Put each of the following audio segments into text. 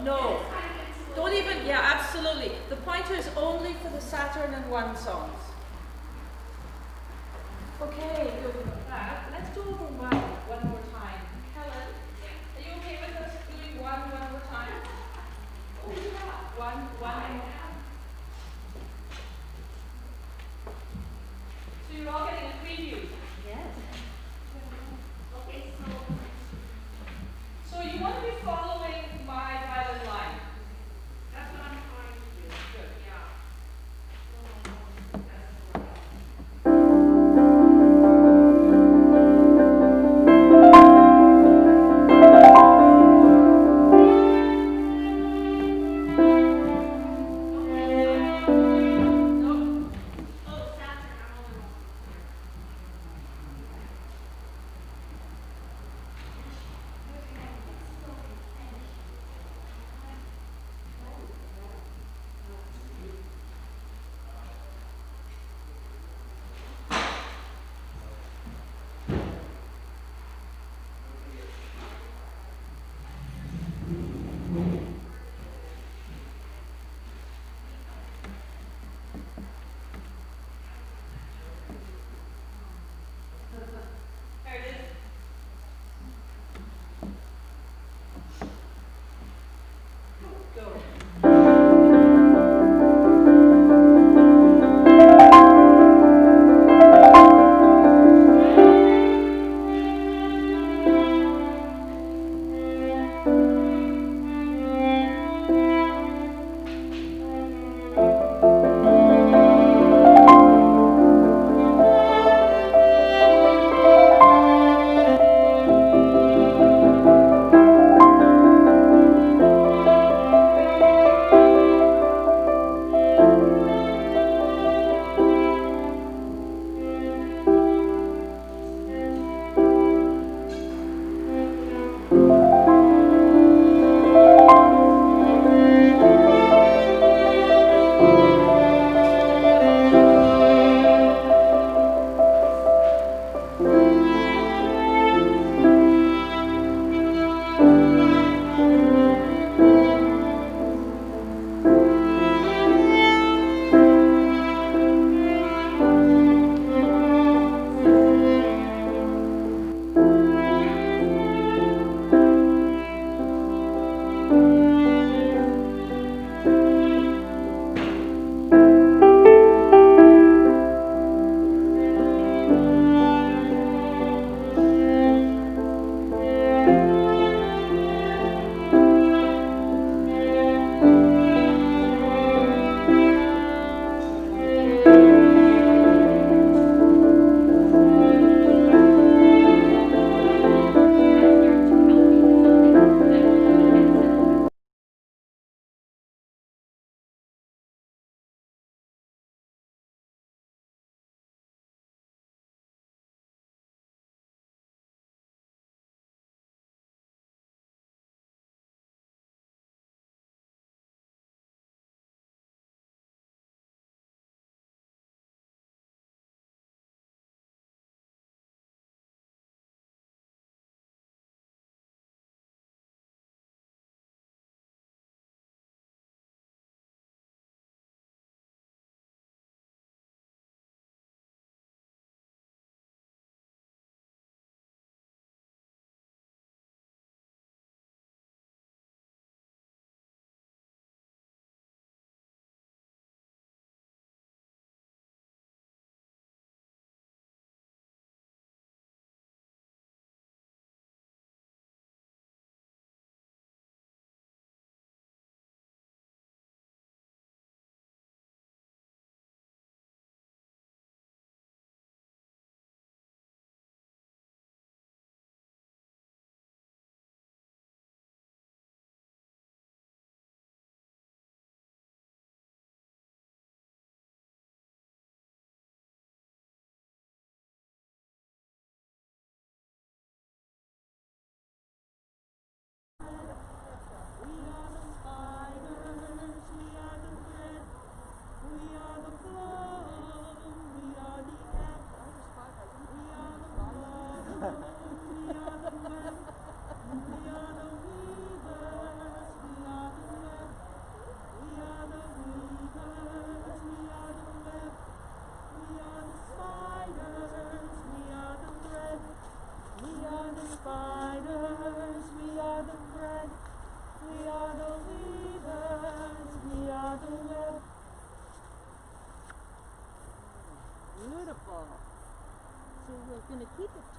No. Don't even, yeah, absolutely. The pointer is only for the Saturn and One songs. Okay, good with that. Let's do over one more time. Helen, are you okay with us doing one more time? Oh, yeah. One more. So you're all getting a preview. Yes. Okay, so you want to be following my violin line. That's what I'm trying to do. Good. Yeah.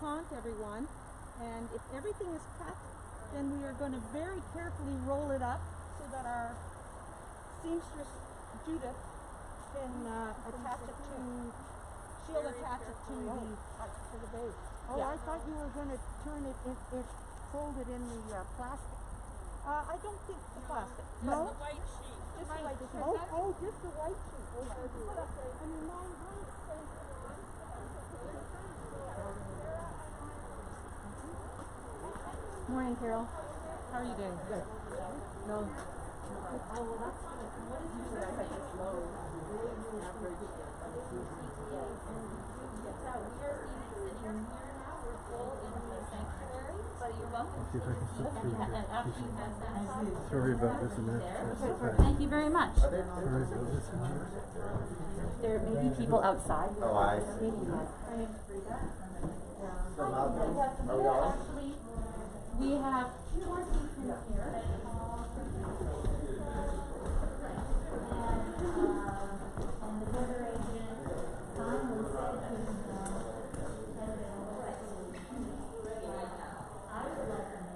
haunt everyone. And if everything is cut, then we are going to very carefully roll it up so that our seamstress Judith can attach it to, she'll attach it to the base. Oh, yeah. I thought you were going to turn it, fold it in the plastic. I don't think the plastic. No? The white sheet. Just the white sheet. Oh, just the white sheet. Oh, I mean, mine Morning, Carol. How are you doing? Good. No. Oh, well, that's good. What is your average low average CTA? So we are sitting here now. We're full in the sanctuary, but you're welcome. See if I can slip through here. And after you have that, Sorry about this and that. thank you very much. Sorry about this and that. There may be people outside. Oh, I see. Actually, we have two more seats in here. And the border agent, Tom, will say to I would recommend.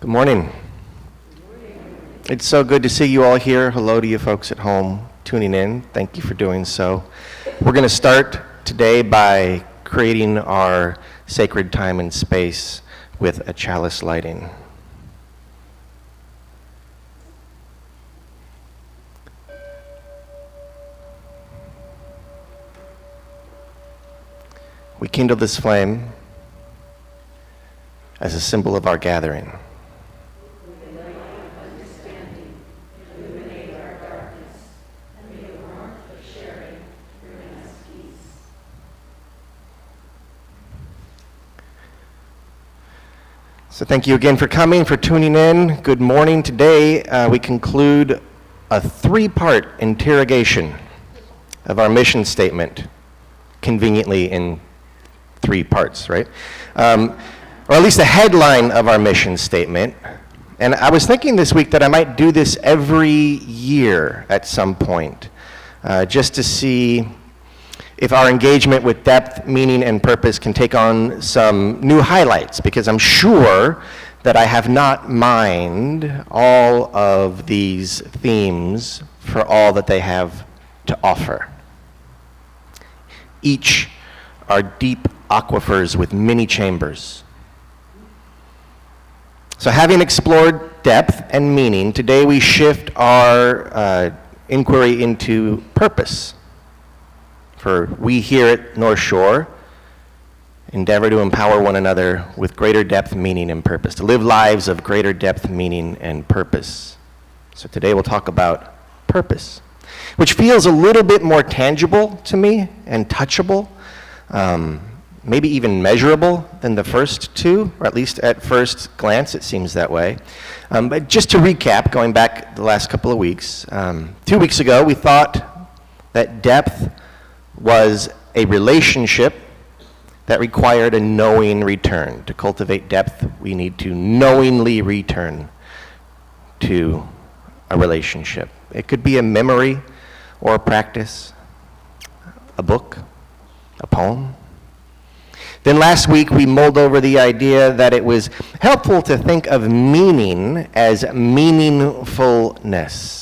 Good morning. It's so good to see you all here. Hello to you folks at home tuning in. Thank you for doing so. We're going to start today by creating our sacred time and space with a chalice lighting. We kindle this flame as a symbol of our gathering. So thank you again for coming, for tuning in. Good morning. Today we conclude a three-part interrogation of our mission statement, conveniently in three parts, right? Or at least the headline of our mission statement. And I was thinking this week that I might do this every year at some point, just to see if our engagement with depth, meaning, and purpose can take on some new highlights, because I'm sure that I have not mined all of these themes for all that they have to offer. Each are deep aquifers with many chambers. So having explored depth and meaning, today we shift our inquiry into purpose. For we here at North Shore endeavor to empower one another with greater depth, meaning, and purpose, to live lives of greater depth, meaning, and purpose. So today we'll talk about purpose, which feels a little bit more tangible to me and touchable, maybe even measurable than the first two, or at least at first glance it seems that way. But just to recap, going back the last couple of weeks, 2 weeks ago we thought that depth was a relationship that required a knowing return. To cultivate depth, we need to knowingly return to a relationship. It could be a memory or a practice, a book, a poem. Then last week we mulled over the idea that it was helpful to think of meaning as meaningfulness,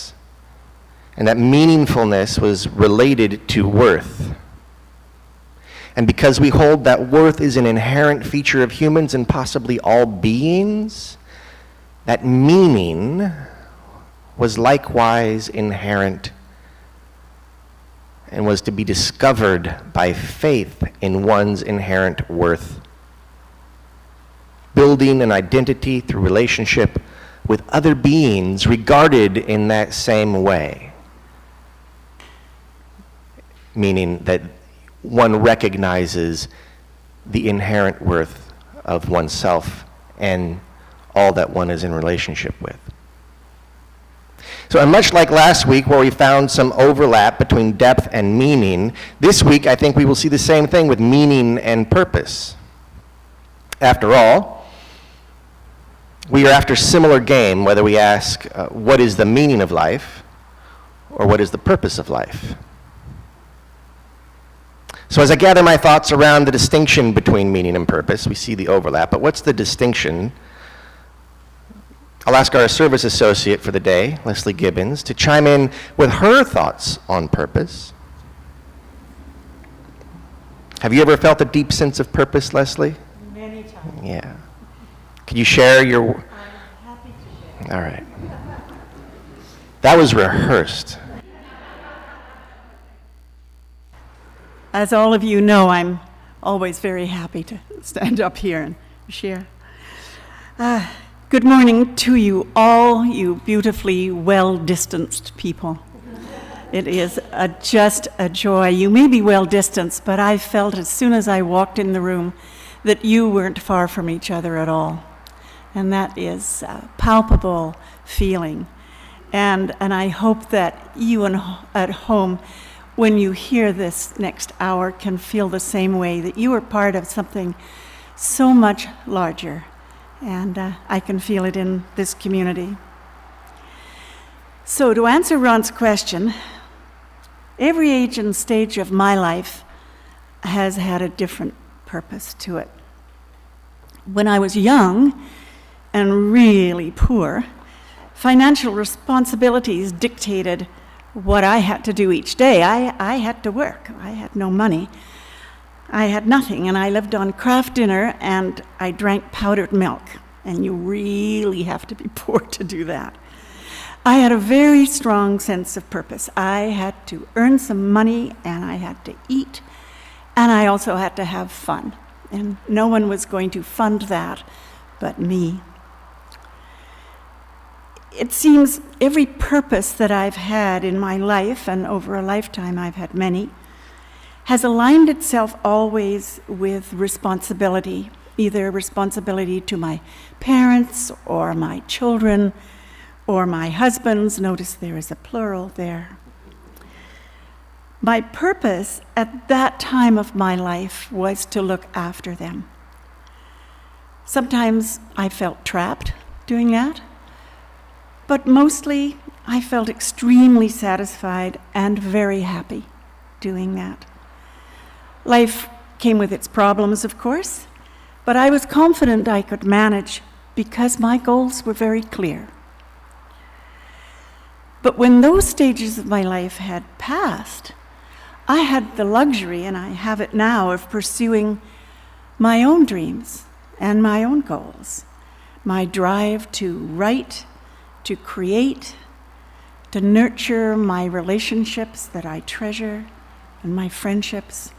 and that meaningfulness was related to worth. And because we hold that worth is an inherent feature of humans and possibly all beings, that meaning was likewise inherent and was to be discovered by faith in one's inherent worth. Building an identity through relationship with other beings regarded in that same way. Meaning that one recognizes the inherent worth of oneself and all that one is in relationship with. So, and much like last week where we found some overlap between depth and meaning, this week I think we will see the same thing with meaning and purpose. After all, we are after similar game whether we ask what is the meaning of life or what is the purpose of life. So as I gather my thoughts around the distinction between meaning and purpose, we see the overlap, but what's the distinction? I'll ask our service associate for the day, Leslie Gibbons, to chime in with her thoughts on purpose. Have you ever felt a deep sense of purpose, Leslie? Many times. Yeah. Could you share your... I'm happy to share. All right. That was rehearsed. As all of you know, I'm always very happy to stand up here and share. Good morning to you all, you beautifully well-distanced people. It is just a joy. You may be well-distanced, but I felt as soon as I walked in the room that you weren't far from each other at all. And that is a palpable feeling. And I hope that you at home, when you hear this next hour, can feel the same way, that you are part of something so much larger. And I can feel it in this community. So to answer Ron's question, every age and stage of my life has had a different purpose to it. When I was young, and really poor, financial responsibilities dictated what I had to do each day. I had to work. I had no money. I had nothing, and I lived on Kraft Dinner, and I drank powdered milk. And you really have to be poor to do that. I had a very strong sense of purpose. I had to earn some money, and I had to eat, and I also had to have fun. And no one was going to fund that but me. It seems every purpose that I've had in my life, and over a lifetime I've had many, has aligned itself always with responsibility, either responsibility to my parents or my children or my husbands. Notice there is a plural there. My purpose at that time of my life was to look after them. Sometimes I felt trapped doing that, but mostly I felt extremely satisfied and very happy doing that. Life came with its problems, of course, but I was confident I could manage because my goals were very clear. But when those stages of my life had passed, I had the luxury, and I have it now, of pursuing my own dreams and my own goals. My drive to write, to create, to nurture my relationships that I treasure and my friendships.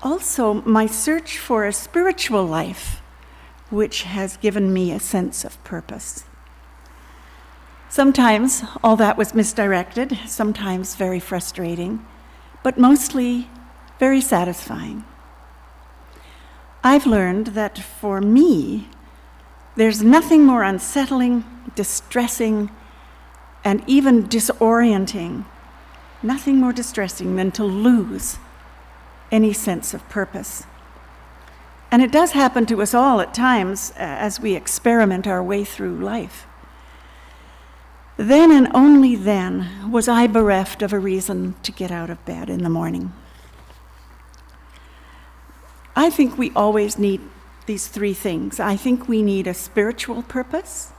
Also, my search for a spiritual life, which has given me a sense of purpose. Sometimes all that was misdirected, sometimes very frustrating, but mostly very satisfying. I've learned that for me, there's nothing more unsettling, distressing, and even disorienting, nothing more distressing than to lose any sense of purpose. And it does happen to us all at times as we experiment our way through life. Then and only then was I bereft of a reason to get out of bed in the morning. I think we always need these three things. I think we need a spiritual purpose.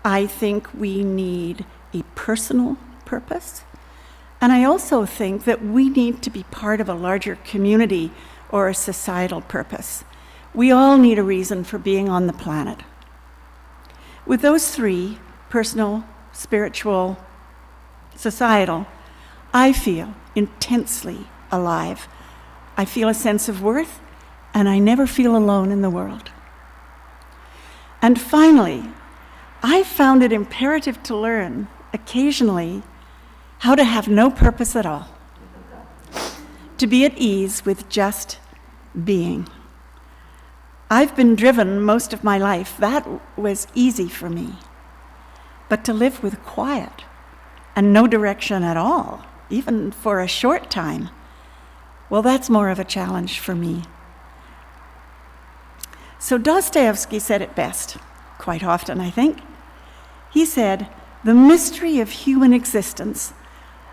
I think we need a personal purpose. And I also think that we need to be part of a larger community or a societal purpose. We all need a reason for being on the planet. With those three, personal, spiritual, societal, I feel intensely alive. I feel a sense of worth, and I never feel alone in the world. And finally, I found it imperative to learn, occasionally, how to have no purpose at all, to be at ease with just being. I've been driven most of my life. That was easy for me. But to live with quiet and no direction at all, even for a short time, well, that's more of a challenge for me. So Dostoevsky said it best, quite often, I think. He said, "The mystery of human existence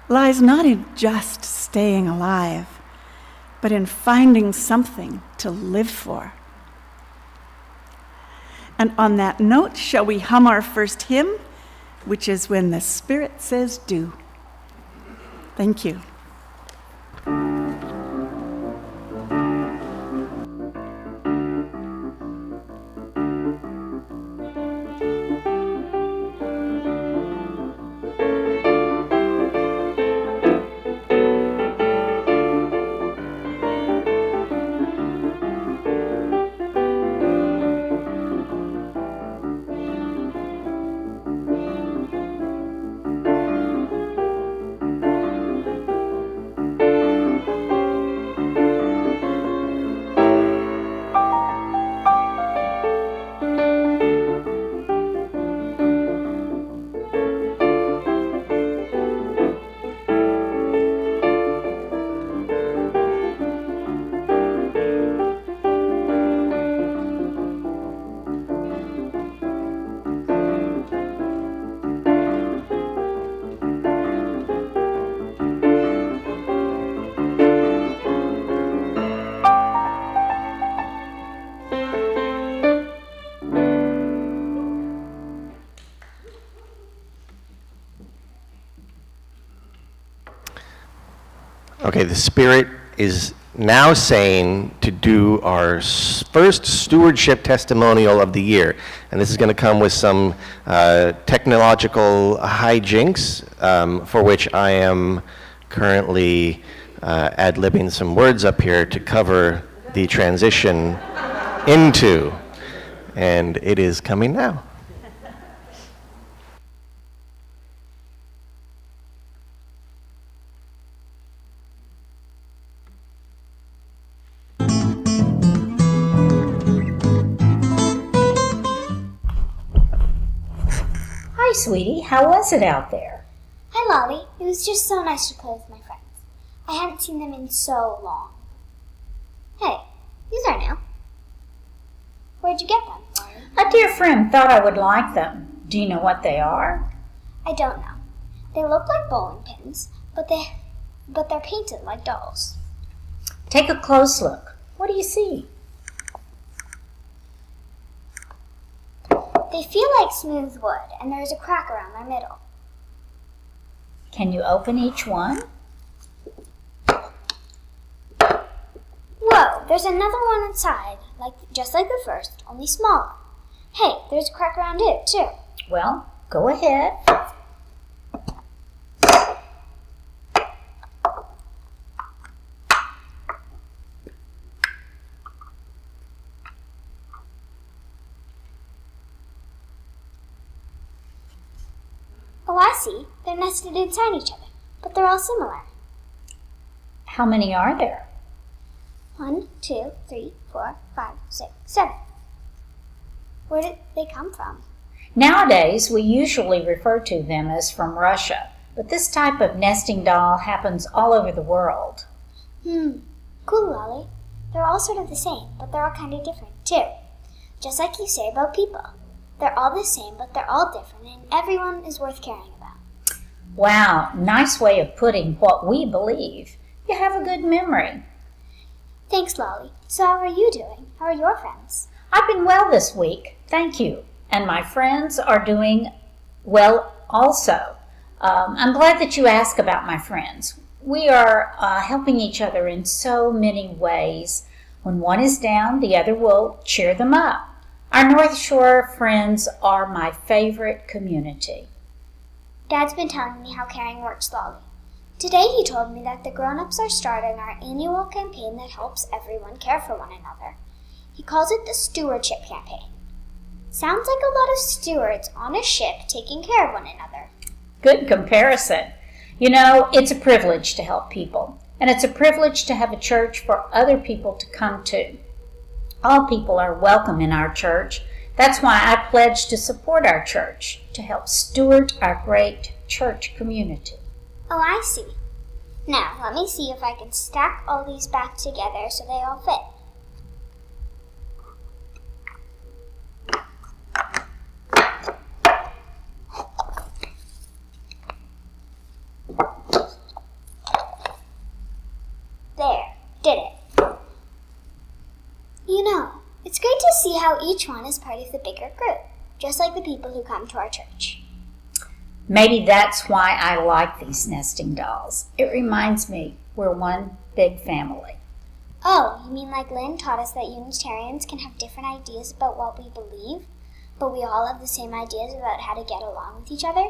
lies not in just staying alive, but in finding something to live for." And on that note, shall we hum our first hymn, which is When the Spirit Says Do. Thank you. Okay, the Spirit is now saying to do our first stewardship testimonial of the year. And this is going to come with some technological hijinks, for which I am currently ad-libbing some words up here to cover the transition into. And it is coming now. Hi, sweetie. How was it out there? Hi, Lolly. It was just so nice to play with my friends. I haven't seen them in so long. Hey, these are new. Where'd you get them, Lolly? A dear friend thought I would like them. Do you know what they are? I don't know. They look like bowling pins, but they're painted like dolls. Take a close look. What do you see? They feel like smooth wood, and there's a crack around their middle. Can you open each one? Whoa, there's another one inside, just like the first, only smaller. Hey, there's a crack around it, too. Well, go ahead. Oh, I see. They're nested inside each other, but they're all similar. How many are there? 1, 2, 3, 4, 5, 6, 7. Where did they come from? Nowadays, we usually refer to them as from Russia, but this type of nesting doll happens all over the world. Cool, Lolly. They're all sort of the same, but they're all kind of different, too. Just like you say about people. They're all the same, but they're all different, and everyone is worth caring about. Wow, nice way of putting what we believe. You have a good memory. Thanks, Lolly. So how are you doing? How are your friends? I've been well this week, thank you. And my friends are doing well also. I'm glad that you asked about my friends. We are helping each other in so many ways. When one is down, the other will cheer them up. Our North Shore friends are my favorite community. Dad's been telling me how caring works, Lolly. Today he told me that the grown-ups are starting our annual campaign that helps everyone care for one another. He calls it the Stewardship Campaign. Sounds like a lot of stewards on a ship taking care of one another. Good comparison. You know, it's a privilege to help people, and it's a privilege to have a church for other people to come to. All people are welcome in our church. That's why I pledge to support our church, to help steward our great church community. Oh, I see. Now, let me see if I can stack all these back together so they all fit. There, did it. You know, it's great to see how each one is part of the bigger group, just like the people who come to our church. Maybe that's why I like these nesting dolls. It reminds me we're one big family. Oh, you mean like Lynn taught us that Unitarians can have different ideas about what we believe, but we all have the same ideas about how to get along with each other?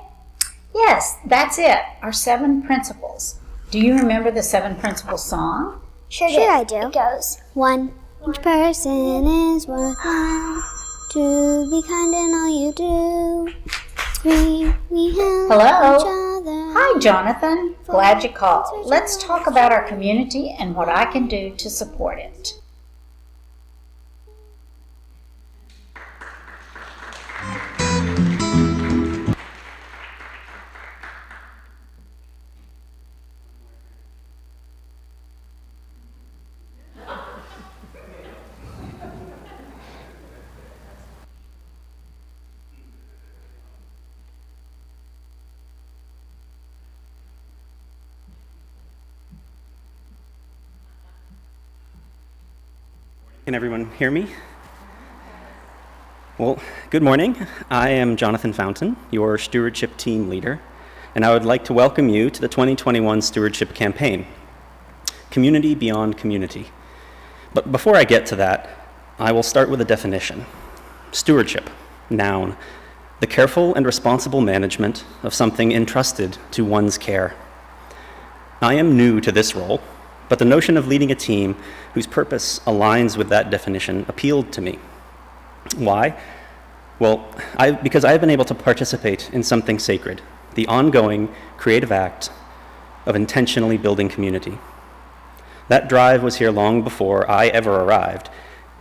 Yes, that's it, our 7 principles. Do you remember the 7 principles song? Sure I do. It goes, 1. Each person is worthwhile. 2. Be kind in all you do. 3. We help Hello? each other. Hi, Jonathan. Glad you called. Let's talk about our community and what I can do to support it. Can everyone hear me? Well, good morning. I am Jonathan Fountain, your stewardship team leader, and I would like to welcome you to the 2021 Stewardship Campaign. community beyond community. But before I get to that, I will start with a definition. Stewardship, noun, the careful and responsible management of something entrusted to one's care. I am new to this role, but the notion of leading a team whose purpose aligns with that definition appealed to me. Why? Well, because I've been able to participate in something sacred, the ongoing creative act of intentionally building community. That drive was here long before I ever arrived,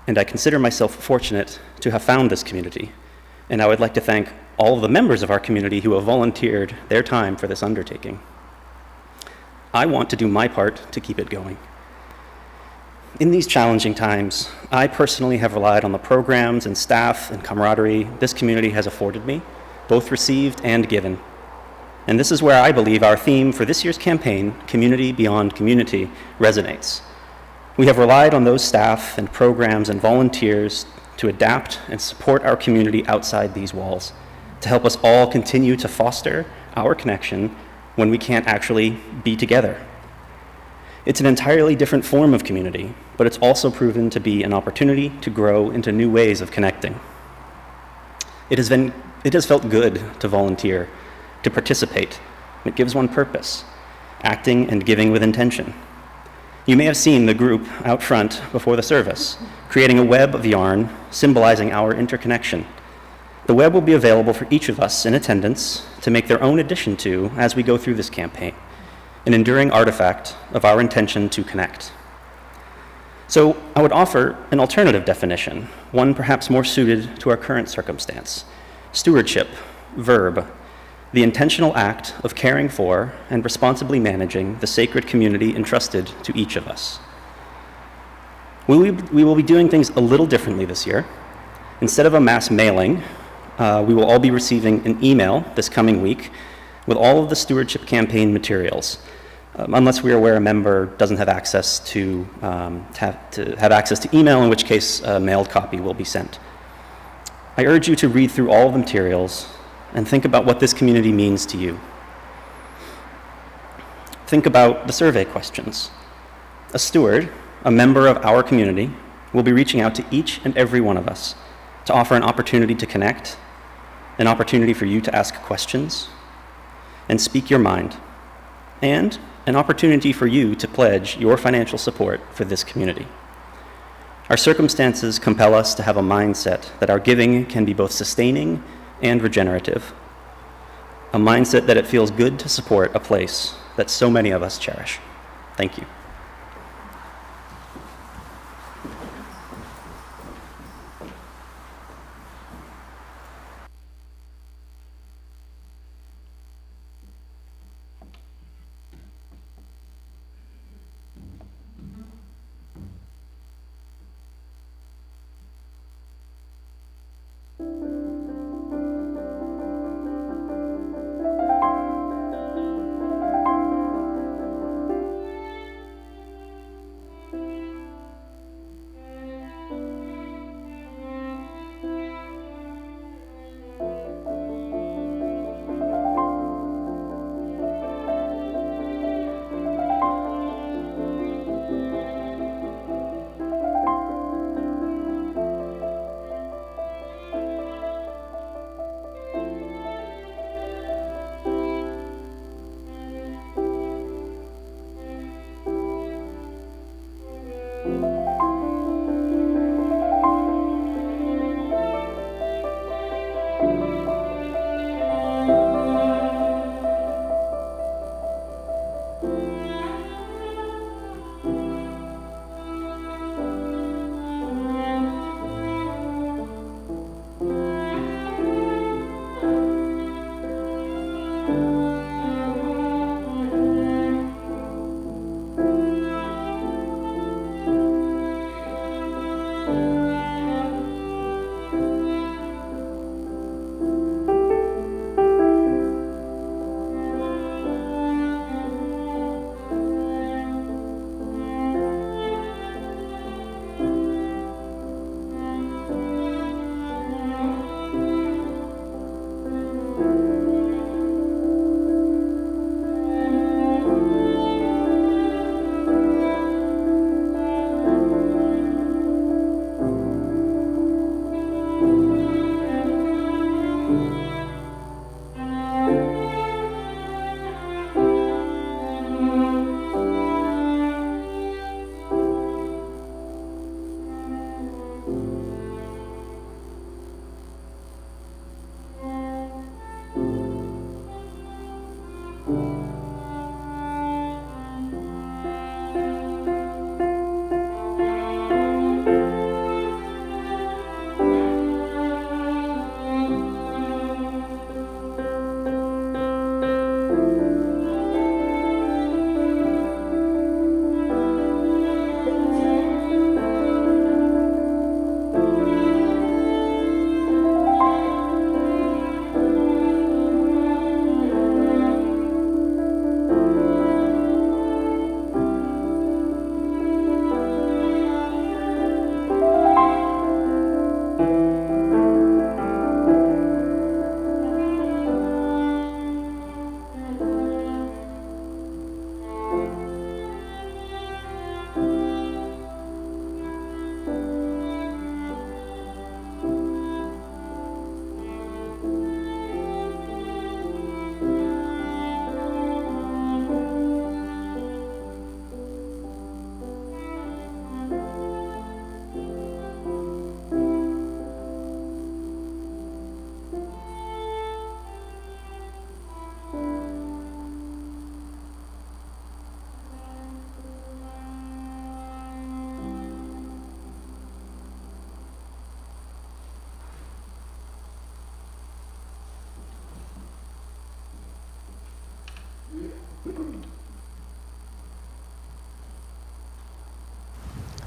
and I consider myself fortunate to have found this community. And I would like to thank all of the members of our community who have volunteered their time for this undertaking. I want to do my part to keep it going. In these challenging times, I personally have relied on the programs and staff and camaraderie this community has afforded me, both received and given. And this is where I believe our theme for this year's campaign, Community Beyond Community, resonates. We have relied on those staff and programs and volunteers to adapt and support our community outside these walls, to help us all continue to foster our connection when we can't actually be together. It's an entirely different form of community, but it's also proven to be an opportunity to grow into new ways of connecting. It has felt good to volunteer, to participate. It gives one purpose, acting and giving with intention. You may have seen the group out front before the service, creating a web of yarn symbolizing our interconnection. The web will be available for each of us in attendance to make their own addition to as we go through this campaign, an enduring artifact of our intention to connect. So I would offer an alternative definition, one perhaps more suited to our current circumstance. Stewardship, verb, the intentional act of caring for and responsibly managing the sacred community entrusted to each of us. We will be doing things a little differently this year. Instead of a mass mailing, we will all be receiving an email this coming week with all of the stewardship campaign materials, unless we are aware a member doesn't have access to have access to email, in which case a mailed copy will be sent. I urge you to read through all of the materials and think about what this community means to you. Think about the survey questions. A steward, a member of our community, will be reaching out to each and every one of us to offer an opportunity to connect, an opportunity for you to ask questions and speak your mind, and an opportunity for you to pledge your financial support for this community. Our circumstances compel us to have a mindset that our giving can be both sustaining and regenerative, a mindset that it feels good to support a place that so many of us cherish. Thank you.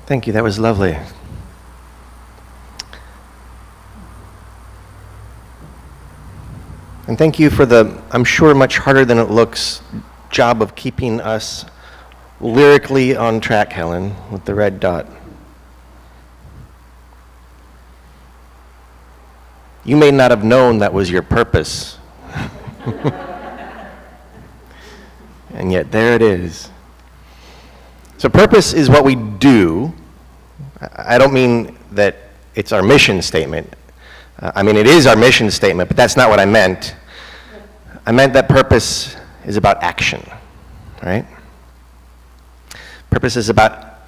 Thank you, that was lovely. And thank you for the, I'm sure much harder than it looks, job of keeping us lyrically on track, Helen, with the red dot. You may not have known that was your purpose. And yet there it is. So purpose is what we do. I don't mean that it's our mission statement. I mean, it is our mission statement, but that's not what I meant. I meant that purpose is about action, right? Purpose is about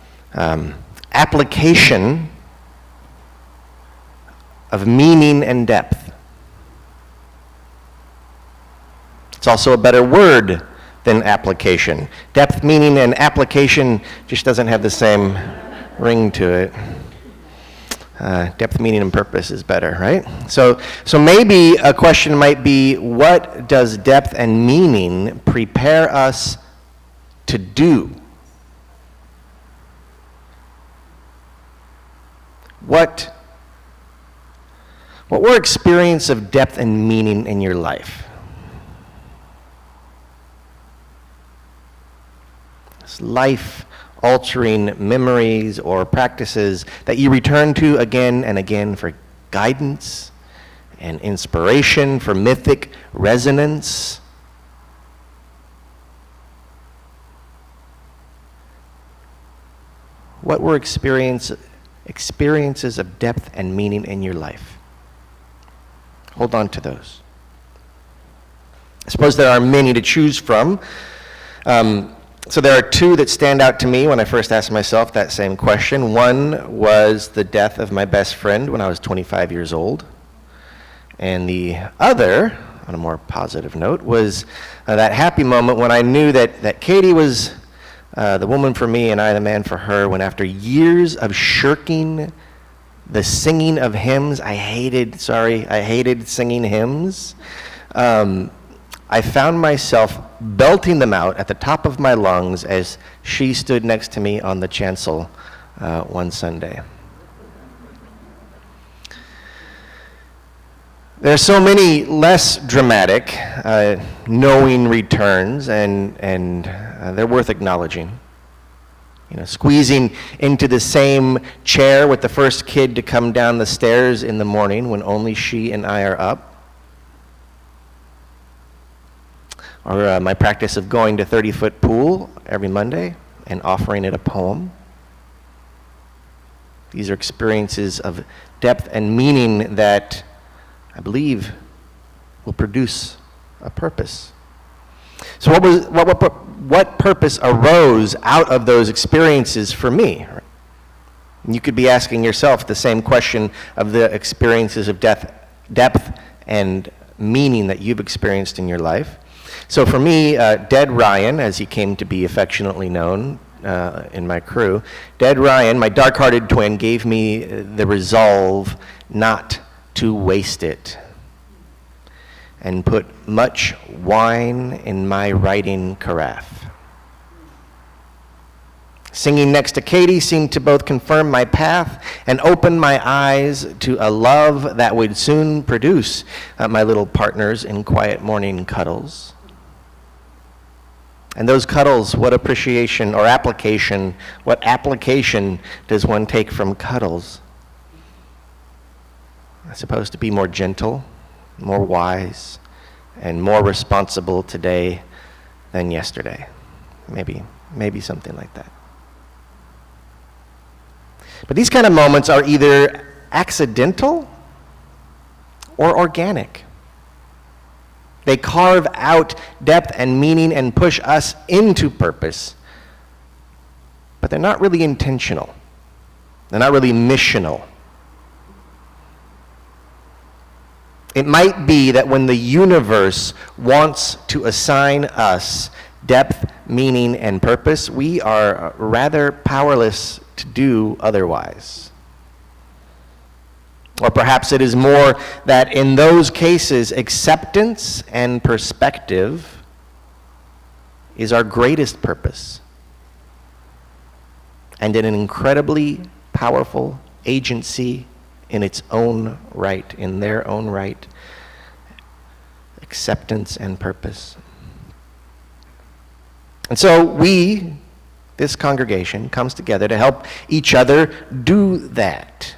application of meaning and depth. It's also a better word than application. Depth, meaning, and application just doesn't have the same ring to it. Depth, meaning, and purpose is better, right? So maybe a question might be, what does depth and meaning prepare us to do? What were experience of depth and meaning in your life? Life-altering memories or practices that you return to again and again for guidance and inspiration, for mythic resonance. What were experiences of depth and meaning in your life? Hold on to those. I suppose there are many to choose from. So there are two that stand out to me when I first asked myself that same question. One was the death of my best friend when I was 25 years old. And the other, on a more positive note, was that happy moment when I knew that Katie was the woman for me and I the man for her, when after years of shirking the singing of hymns, I hated singing hymns. I found myself belting them out at the top of my lungs as she stood next to me on the chancel one Sunday. There are so many less dramatic knowing returns, and they're worth acknowledging. You know, squeezing into the same chair with the first kid to come down the stairs in the morning when only she and I are up. Or my practice of going to 30-foot pool every Monday and offering it a poem. These are experiences of depth and meaning that I believe will produce a purpose. So what purpose arose out of those experiences for me? You could be asking yourself the same question of the experiences of depth and meaning that you've experienced in your life. So for me, Dead Ryan, as he came to be affectionately known in my crew, Dead Ryan, my dark-hearted twin, gave me the resolve not to waste it and put much wine in my writing carafe. Singing next to Katie seemed to both confirm my path and open my eyes to a love that would soon produce my little partners in quiet morning cuddles. And those cuddles, what appreciation or application, what application does one take from cuddles? I suppose to be more gentle, more wise, and more responsible today than yesterday. Maybe something like that. But these kind of moments are either accidental or organic. They carve out depth and meaning and push us into purpose, but they're not really intentional. They're not really missional. It might be that when the universe wants to assign us depth, meaning, and purpose, we are rather powerless to do otherwise. Or perhaps it is more that in those cases, acceptance and perspective is our greatest purpose, and an incredibly powerful agency in its own right, in their own right, acceptance and purpose. And so we, this congregation, comes together to help each other do that.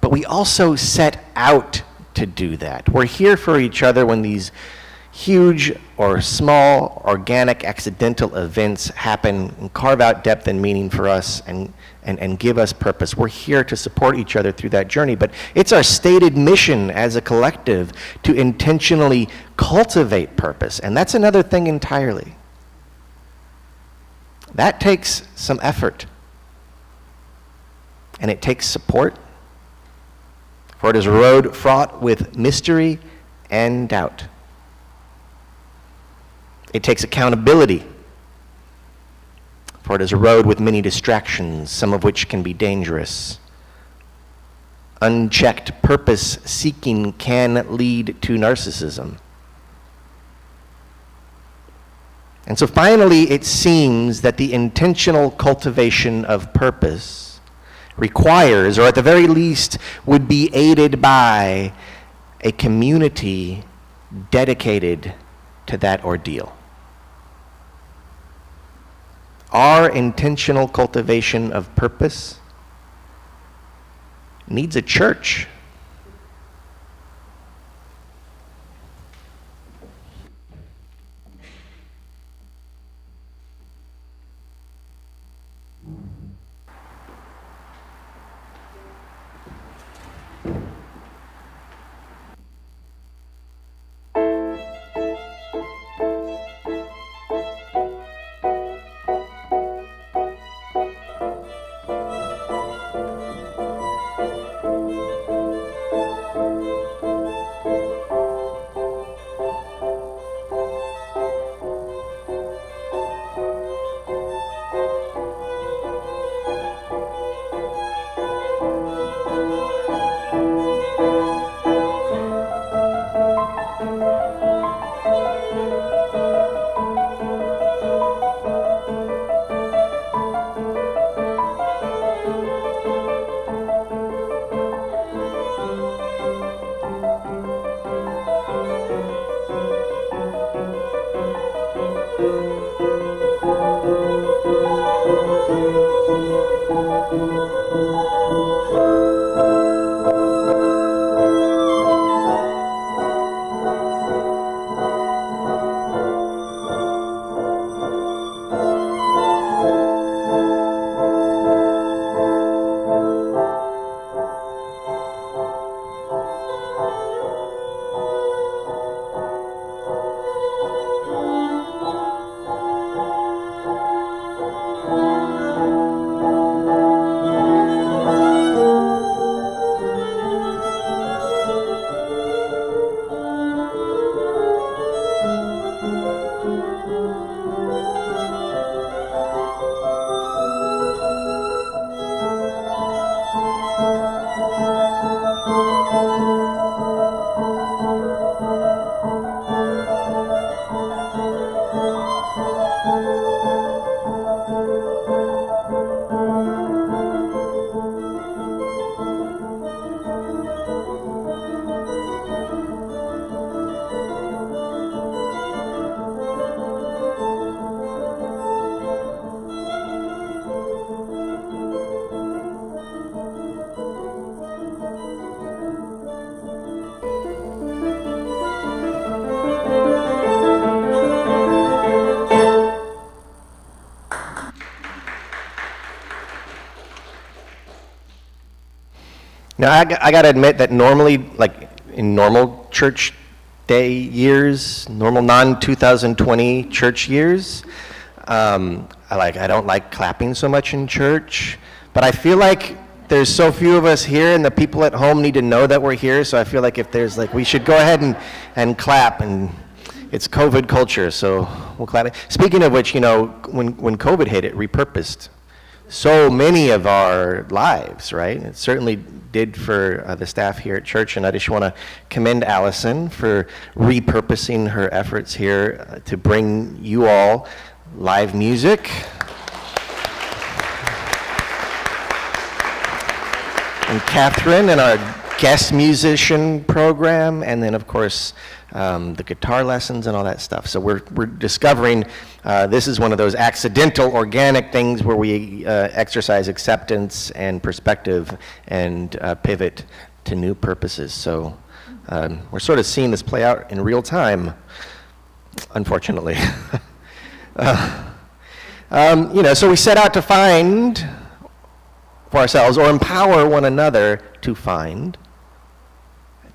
But we also set out to do that. We're here for each other when these huge or small, organic, accidental events happen and carve out depth and meaning for us and give us purpose. We're here to support each other through that journey, but it's our stated mission as a collective to intentionally cultivate purpose, and that's another thing entirely. That takes some effort, and it takes support, for it is a road fraught with mystery and doubt. It takes accountability, for it is a road with many distractions, some of which can be dangerous. Unchecked purpose-seeking can lead to narcissism. And so finally, it seems that the intentional cultivation of purpose requires, or at the very least, would be aided by a community dedicated to that ordeal. Our intentional cultivation of purpose needs a church. Now, I got to admit that normally, like in normal church day years, normal non-2020 church years, I don't like clapping so much in church, but I feel like there's so few of us here, and the people at home need to know that we're here, so I feel like if there's we should go ahead and clap, and it's COVID culture, so we'll clap. Speaking of which, when COVID hit, it repurposed so many of our lives, right? It certainly did for the staff here at church, and I just want to commend Allison for repurposing her efforts here to bring you all live music. And Catherine and our guest musician program, and then of course the guitar lessons and all that stuff. So we're discovering this is one of those accidental organic things where we exercise acceptance and perspective and pivot to new purposes. So we're sort of seeing this play out in real time, unfortunately. So we set out to find for ourselves or empower one another to find,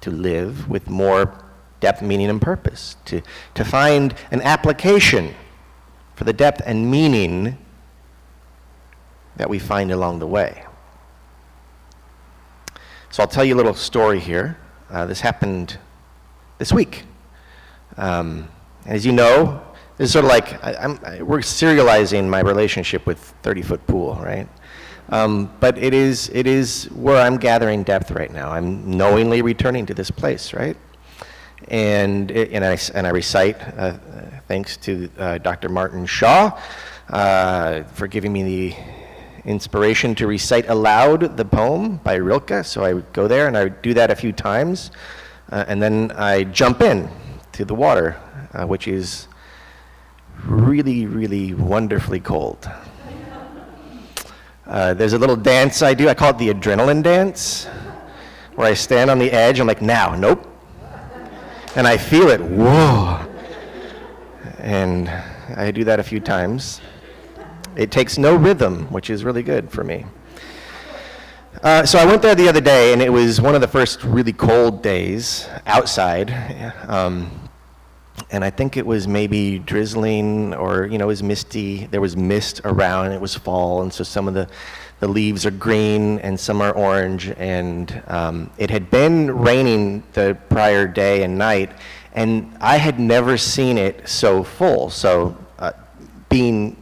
to live with more depth, meaning, and purpose, to find an application for the depth and meaning that we find along the way. So I'll tell you a little story here. This happened this week. As you know, it's sort of like we're serializing my relationship with 30-foot pool, right? But it is where I'm gathering depth right now. I'm knowingly returning to this place, right? And I recite thanks to Dr. Martin Shaw for giving me the inspiration to recite aloud the poem by Rilke. So I would go there and I would do that a few times, and then I jump in to the water, which is really, really wonderfully cold. There's a little dance I do. I call it the adrenaline dance, where I stand on the edge. I'm like, now, nope. And I feel it, whoa. And I do that a few times. It takes no rhythm, which is really good for me. So I went there the other day, and it was one of the first really cold days outside. And I think it was maybe drizzling, or it was misty. There was mist around. It was fall, and so some of the leaves are green and some are orange. And it had been raining the prior day and night, and I had never seen it so full. So being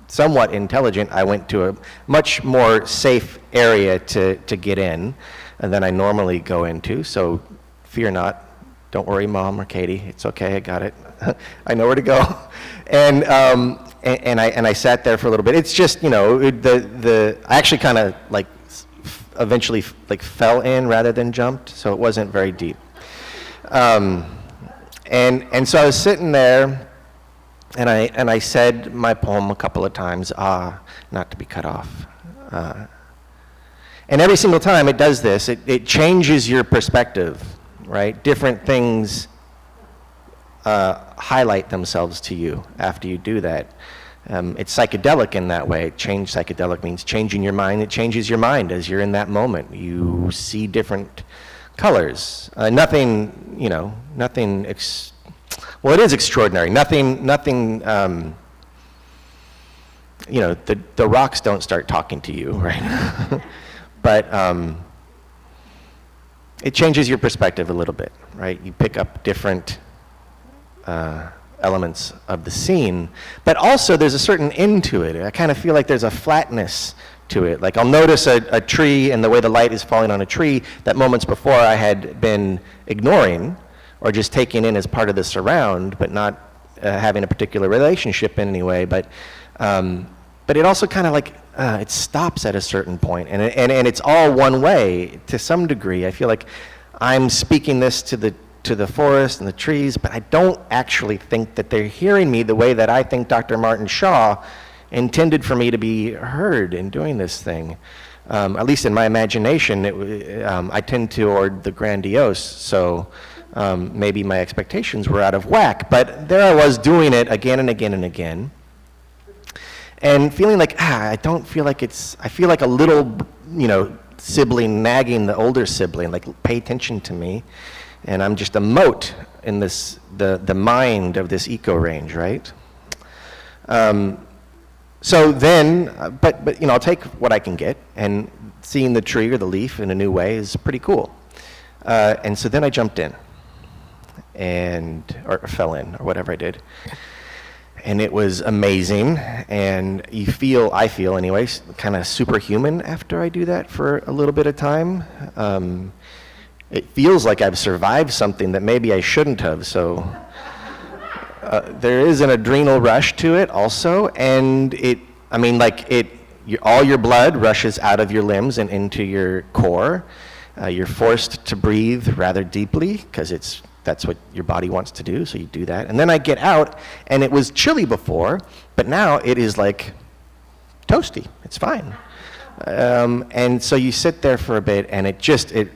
somewhat intelligent, I went to a much more safe area to get in than I normally go into. So fear not. Don't worry, Mom or Katie. It's okay. I got it. I know where to go. And I sat there for a little bit. It's just I actually kind of eventually fell in rather than jumped, so it wasn't very deep. And so I was sitting there, and I said my poem a couple of times. Not to be cut off. And every single time it does this, it changes your perspective. Right? Different things highlight themselves to you after you do that. It's psychedelic in that way. Psychedelic means changing your mind. It changes your mind as you're in that moment. You see different colors. Nothing, well, it is extraordinary. Nothing, the rocks don't start talking to you, right? But, it changes your perspective a little bit, right? You pick up different elements of the scene, but also there's a certain end to it. I kind of feel like there's a flatness to it. Like I'll notice a tree and the way the light is falling on a tree that moments before I had been ignoring or just taking in as part of the surround, but not having a particular relationship in any way. But it also kind of it stops at a certain point, and it's all one way to some degree. I feel like I'm speaking this to the forest and the trees, but I don't actually think that they're hearing me the way that I think Dr. Martin Shaw intended for me to be heard in doing this thing. At least in my imagination, I tend toward the grandiose, so maybe my expectations were out of whack. But there I was doing it again and again and again. And feeling like, I don't feel like I feel like a little, sibling nagging the older sibling, like, pay attention to me. And I'm just a mote in the mind of this eco range, right? So then, but I'll take what I can get, and seeing the tree or the leaf in a new way is pretty cool. And so then I jumped in, or fell in, or whatever I did. and it was amazing, and I feel anyways, kind of superhuman after I do that for a little bit of time. It feels like I've survived something that maybe I shouldn't have, so there is an adrenal rush to it also, and all your blood rushes out of your limbs and into your core. You're forced to breathe rather deeply because that's what your body wants to do, so you do that. And then I get out, and it was chilly before, but now it is like toasty. It's fine. And so you sit there for a bit, and it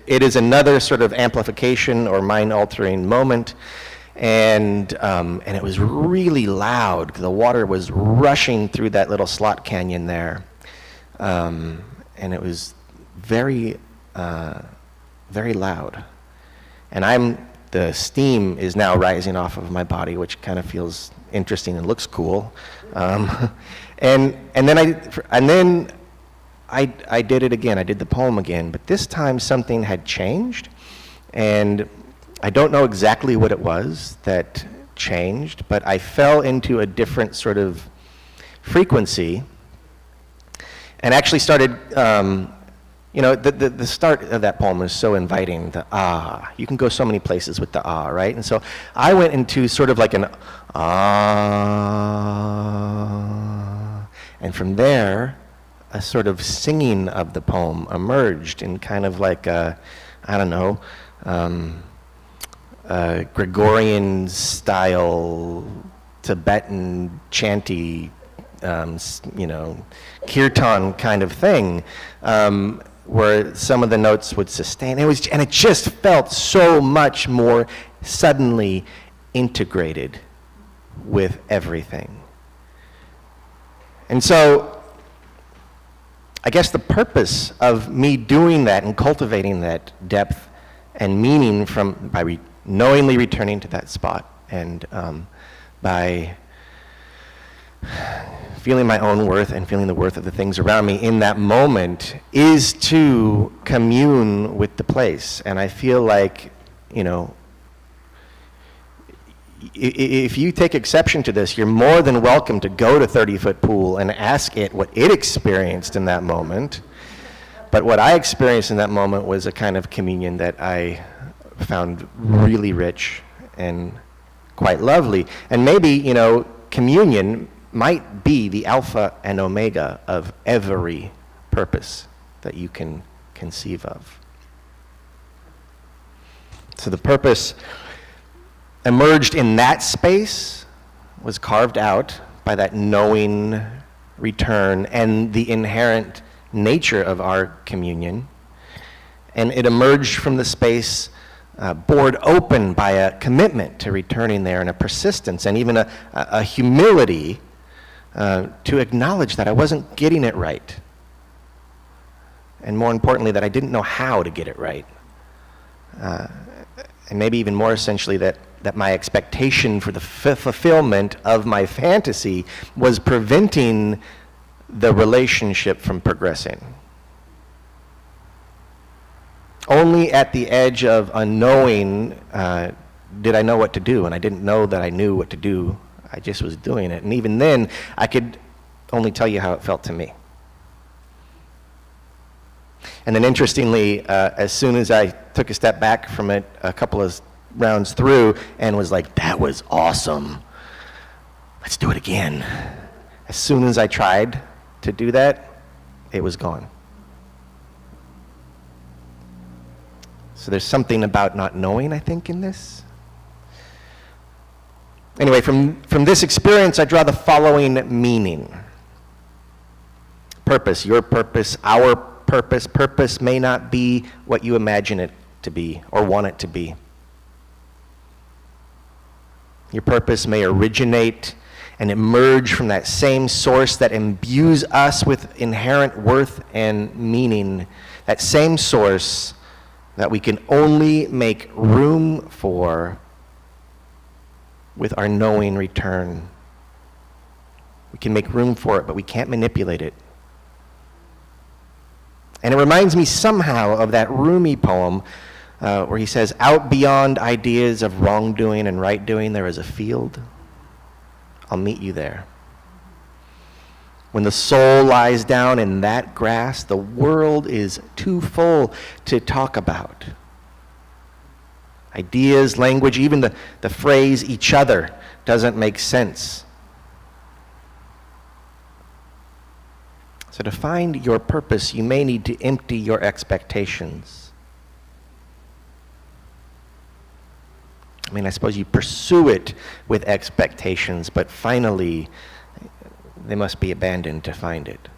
is another sort of amplification or mind-altering moment. And it was really loud. The water was rushing through that little slot canyon there. And it was very, very loud. And the steam is now rising off of my body, which kind of feels interesting and looks cool. And then I did it again. I did the poem again, but this time something had changed, and I don't know exactly what it was that changed, but I fell into a different sort of frequency, and actually started. The start of that poem was so inviting. The ah, you can go so many places with the ah, right? And so I went into sort of like an ah, and from there, a sort of singing of the poem emerged in kind of like Gregorian style Tibetan chanty, kirtan kind of thing, where some of the notes would sustain. And it just felt so much more suddenly integrated with everything. And so I guess the purpose of me doing that and cultivating that depth and meaning by knowingly returning to that spot, and by feeling my own worth and feeling the worth of the things around me in that moment, is to commune with the place. And I feel like, if you take exception to this, you're more than welcome to go to 30-foot pool and ask it what it experienced in that moment. But what I experienced in that moment was a kind of communion that I found really rich and quite lovely. And maybe, communion might be the alpha and omega of every purpose that you can conceive of. So the purpose emerged in that space, was carved out by that knowing return and the inherent nature of our communion. And it emerged from the space bored open by a commitment to returning there, and a persistence and even a humility to acknowledge that I wasn't getting it right. And more importantly, that I didn't know how to get it right. And maybe even more essentially, that my expectation for the fulfillment of my fantasy was preventing the relationship from progressing. Only at the edge of unknowing did I know what to do, and I didn't know that I knew what to do. I just was doing it. And even then, I could only tell you how it felt to me. And then interestingly, as soon as I took a step back from it a couple of rounds through and was like, that was awesome, let's do it again. As soon as I tried to do that, it was gone. So there's something about not knowing, I think, in this. Anyway, from this experience, I draw the following meaning. Purpose, your purpose, our purpose. Purpose may not be what you imagine it to be or want it to be. Your purpose may originate and emerge from that same source that imbues us with inherent worth and meaning, that same source that we can only make room for with our knowing return. We can make room for it, but we can't manipulate it. And it reminds me somehow of that Rumi poem where he says, out beyond ideas of wrongdoing and right doing, there is a field. I'll meet you there. When the soul lies down in that grass, the world is too full to talk about. Ideas, language, even the phrase each other doesn't make sense. So to find your purpose, you may need to empty your expectations. I mean, I suppose you pursue it with expectations, but finally, they must be abandoned to find it.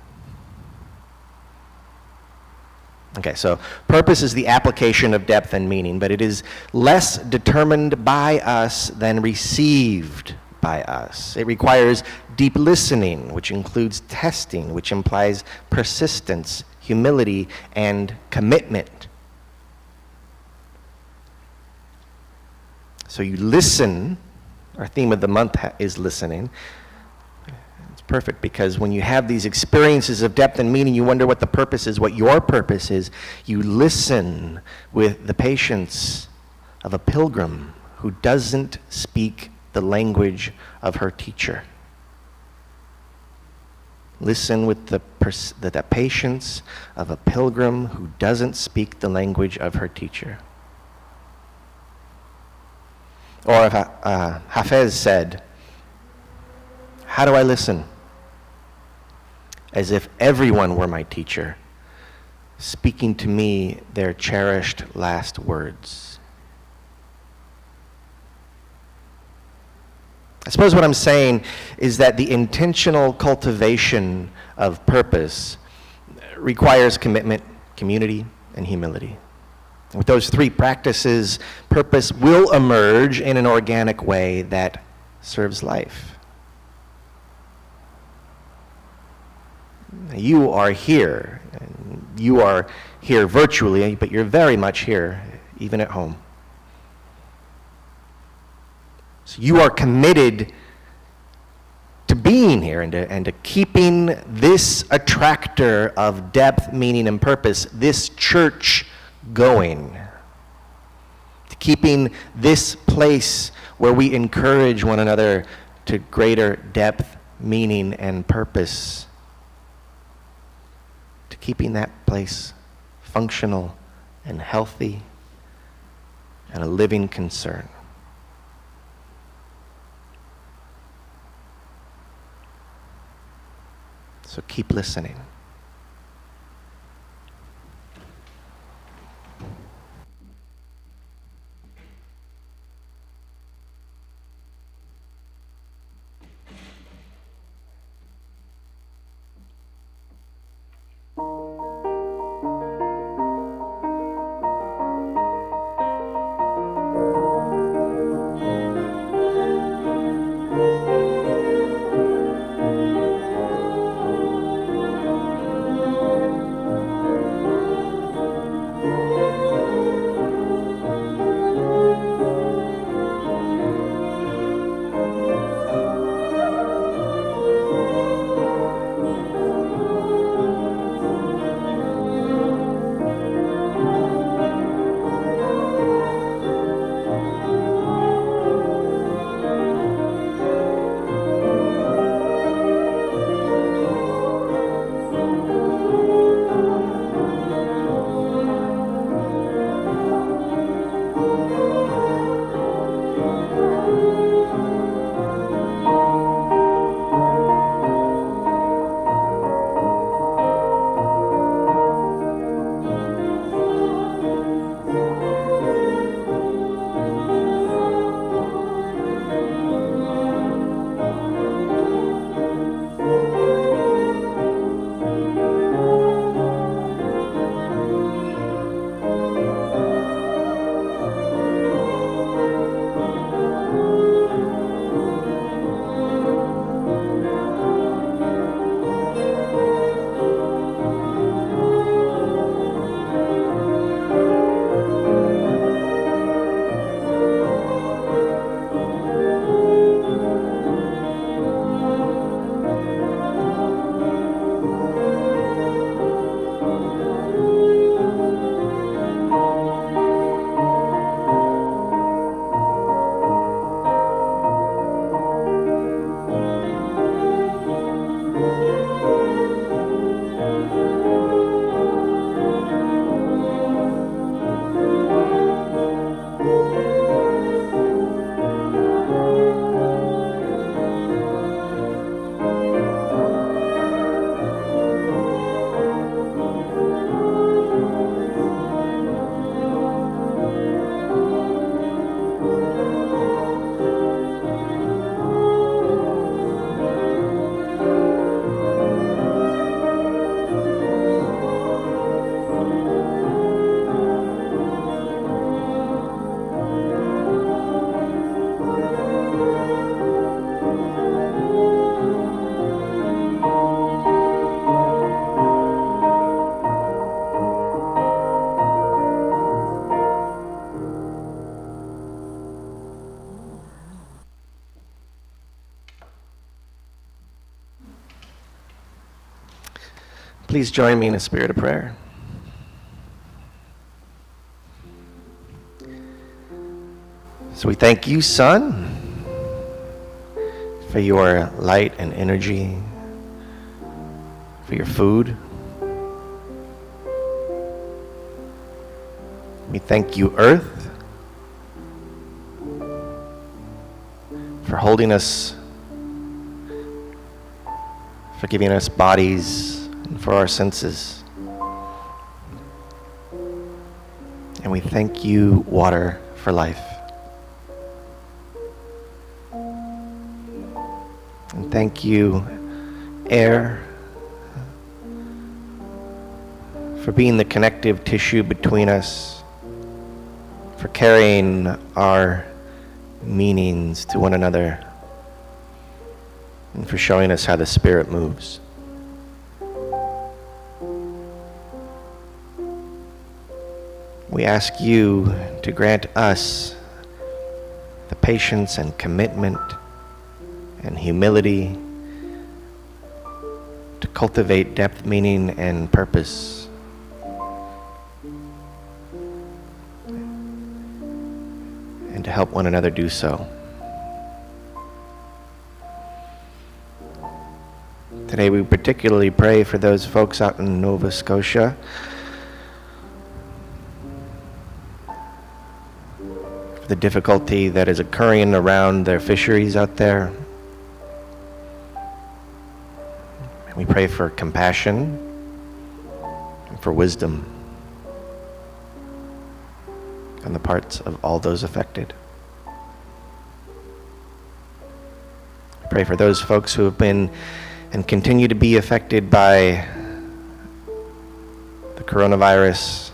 Okay, so purpose is the application of depth and meaning, but it is less determined by us than received by us. It requires deep listening, which includes testing, which implies persistence, humility, and commitment. So you listen. Our theme of the month is listening. It's perfect because when you have these experiences of depth and meaning, you wonder what the purpose is, what your purpose is. You listen with the patience of a pilgrim who doesn't speak the language of her teacher. Listen with the patience of a pilgrim who doesn't speak the language of her teacher. Or if Hafez said, how do I listen? As if everyone were my teacher, speaking to me their cherished last words. I suppose what I'm saying is that the intentional cultivation of purpose requires commitment, community, and humility. With those three practices, purpose will emerge in an organic way that serves life. You are here. You are here virtually, but you're very much here, even at home. So you are committed to being here and to keeping this attractor of depth, meaning, and purpose, this church, going. To keeping this place where we encourage one another to greater depth, meaning, and purpose. To keeping that place functional and healthy and a living concern. So keep listening. Please join me in a spirit of prayer. So we thank you, Son, for your light and energy, for your food. We thank you, Earth, for holding us, for giving us bodies, and for our senses. And we thank you, water, for life. And thank you, air, for being the connective tissue between us, for carrying our meanings to one another, and for showing us how the Spirit moves. We ask you to grant us the patience and commitment and humility to cultivate depth, meaning, and purpose. And to help one another do so. Today we particularly pray for those folks out in Nova Scotia for the difficulty that is occurring around their fisheries out there. We pray for compassion and for wisdom on the parts of all those affected. Pray for those folks who have been and continue to be affected by the coronavirus.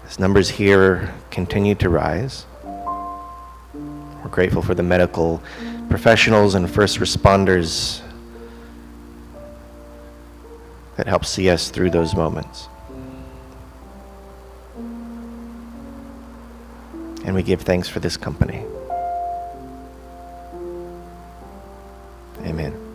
As numbers here continue to rise, we're grateful for the medical professionals and first responders that help see us through those moments. And we give thanks for this company. Amen.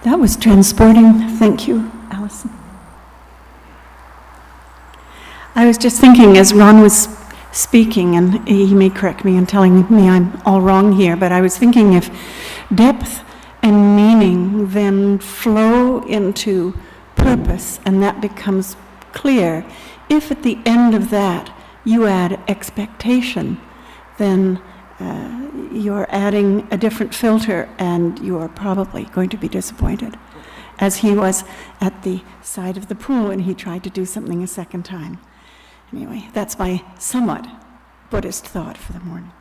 That was transporting. Thank you, Allison. I was just thinking as Ron was speaking, and he may correct me and telling me I'm all wrong here, but I was thinking if depth and meaning then flow into purpose and that becomes clear, if at the end of that you add expectation, then you're adding a different filter and you are probably going to be disappointed, as he was at the side of the pool and he tried to do something a second time. Anyway, that's my somewhat Buddhist thought for the morning.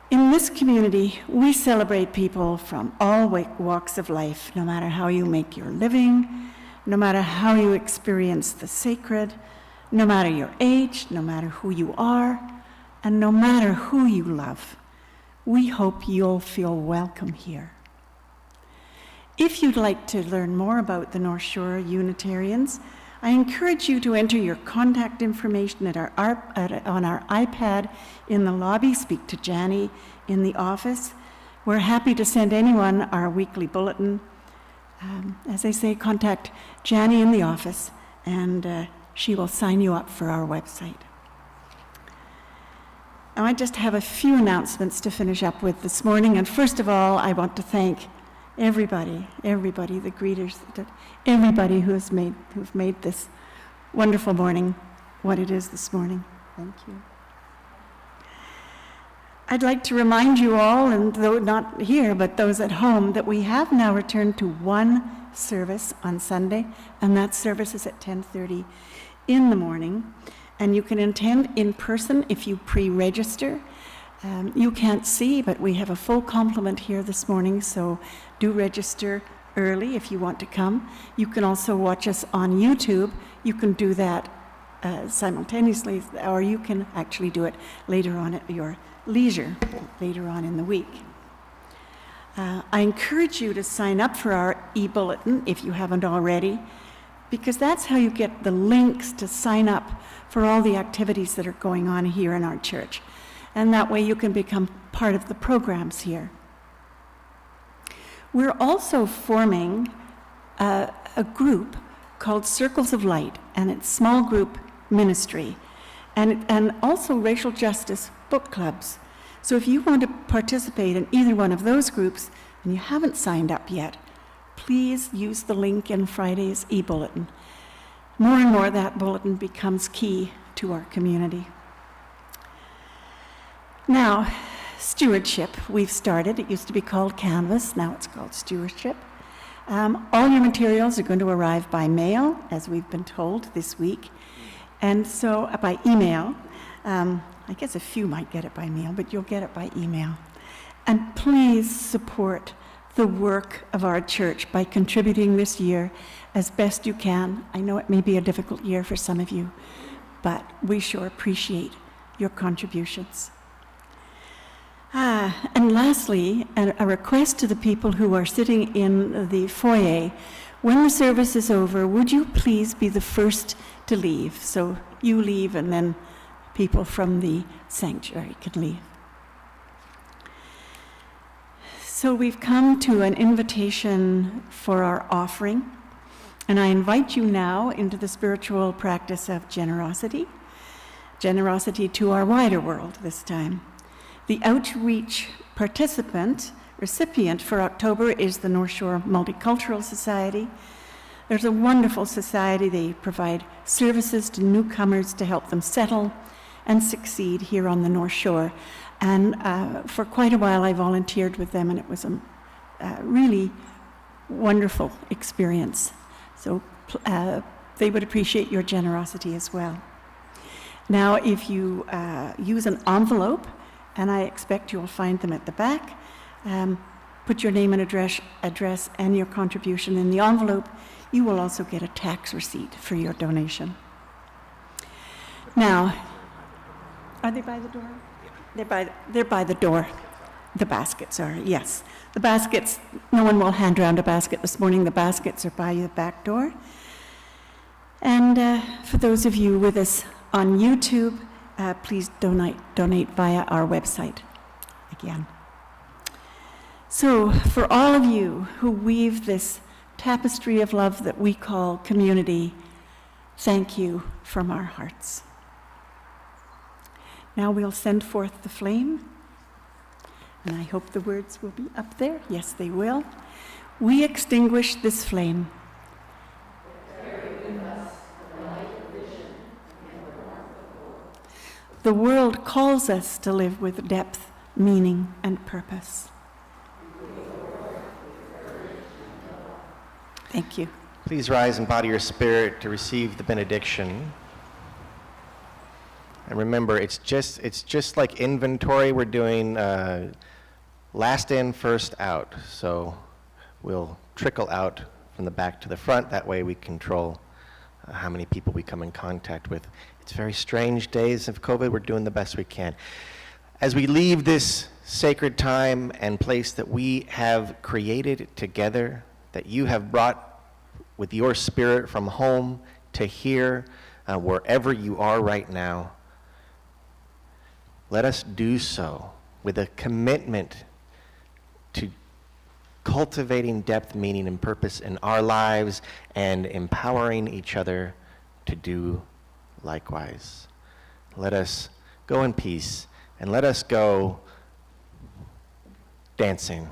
In this community, we celebrate people from all walks of life, no matter how you make your living, no matter how you experience the sacred, no matter your age, no matter who you are, and no matter who you love. We hope you'll feel welcome here. If you'd like to learn more about the North Shore Unitarians, I encourage you to enter your contact information on our iPad in the lobby. Speak to Janie in the office. We're happy to send anyone our weekly bulletin. As I say, contact Janie in the office, and she will sign you up for our website. Now, I just have a few announcements to finish up with this morning. And first of all, I want to thank everybody, the greeters, everybody who've made this wonderful morning what it is this morning. Thank you. I'd like to remind you all, and though not here, but those at home, that we have now returned to one service on Sunday, and that service is at 10:30 in the morning. And you can attend in person if you pre-register. You can't see, but we have a full complement here this morning, so do register early if you want to come. You can also watch us on YouTube. You can do that simultaneously, or you can actually do it later on at your leisure, later on in the week. I encourage you to sign up for our e-bulletin if you haven't already, because that's how you get the links to sign up for all the activities that are going on here in our church. And that way you can become part of the programs here. We're also forming a group called Circles of Light, and it's small group ministry, and also racial justice book clubs. So if you want to participate in either one of those groups and you haven't signed up yet, please use the link in Friday's e-bulletin. More and more that bulletin becomes key to our community. Now, stewardship, we've started. It used to be called Canvas, now it's called stewardship. All your materials are going to arrive by mail, as we've been told this week, and so by email. I guess a few might get it by mail, but you'll get it by email. And please support the work of our church by contributing this year as best you can. I know it may be a difficult year for some of you, but we sure appreciate your contributions. And lastly, a request to the people who are sitting in the foyer. When the service is over, would you please be the first to leave? So you leave, and then people from the sanctuary can leave. So we've come to an invitation for our offering, and I invite you now into the spiritual practice of generosity to our wider world this time. The outreach recipient for October is the North Shore Multicultural Society. There's a wonderful society. They provide services to newcomers to help them settle and succeed here on the North Shore. And for quite a while I volunteered with them, and it was a really wonderful experience. So they would appreciate your generosity as well. Now, if you use an envelope, and I expect you'll find them at the back, put your name and address and your contribution in the envelope. You will also get a tax receipt for your donation. Now, are they by the door? They're by the door. The baskets are, yes. The baskets, no one will hand around a basket this morning. The baskets are by the back door. And for those of you with us on YouTube, please donate via our website again. So, for all of you who weave this tapestry of love that we call community, thank you from our hearts. Now we'll send forth the flame, and I hope the words will be up there. Yes, they will. We extinguish this flame. The world calls us to live with depth, meaning, and purpose. Thank you. Please rise and body your spirit to receive the benediction. And remember, it's just like inventory. We're doing last in, first out. So we'll trickle out from the back to the front. That way we control how many people we come in contact with. It's very strange days of COVID. We're doing the best we can. As we leave this sacred time and place that we have created together, that you have brought with your spirit from home to here, wherever you are right now, let us do so with a commitment to cultivating depth, meaning, and purpose in our lives and empowering each other to do likewise. Let us go in peace and let us go dancing.